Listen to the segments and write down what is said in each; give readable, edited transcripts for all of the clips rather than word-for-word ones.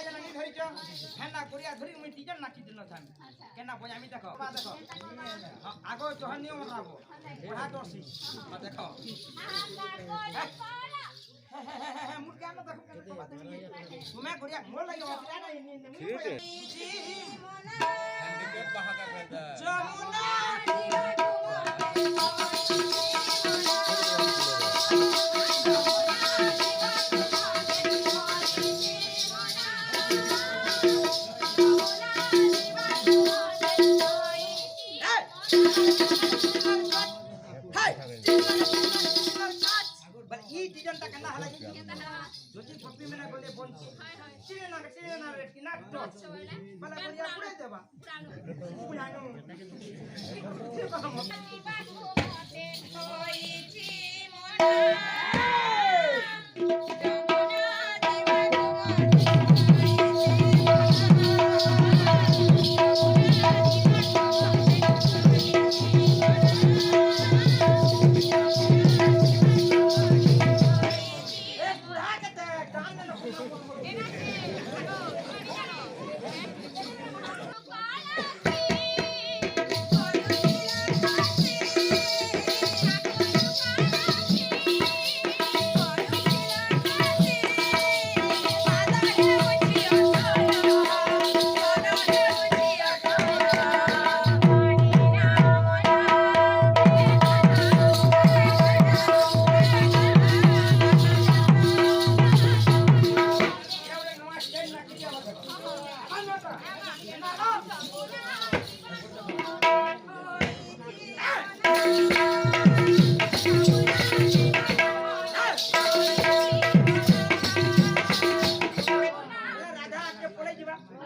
জানা নি ধরিছ হেনা করিয়া ধরি আমি টিজন নাচি দিন থামি কেনা বজামি দেখো বা দেখো আগো জহর নিয়ম রাখবো ওড়া দর্শি বা দেখো মুর কেন দেখো তুমি করিয়া মোর লাগি অসিরা না ঠিক আছে হ্যান্ডিক্যাপ বাহাকা করদা যমুনা টা কেনা হলা যদি কপি মেনা গলে বলছি চিনে না রে কি না তো বলা করিয়া পুড়ে দেবা পুরানো হইছি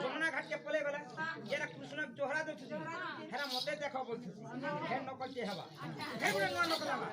যমুনা ঘাট के पले गला जेरा कृष्ण जोहरा दे छुसी हेरा मते देखो बोल छुसी हे नकल के हवा हे गुण न नकल हवा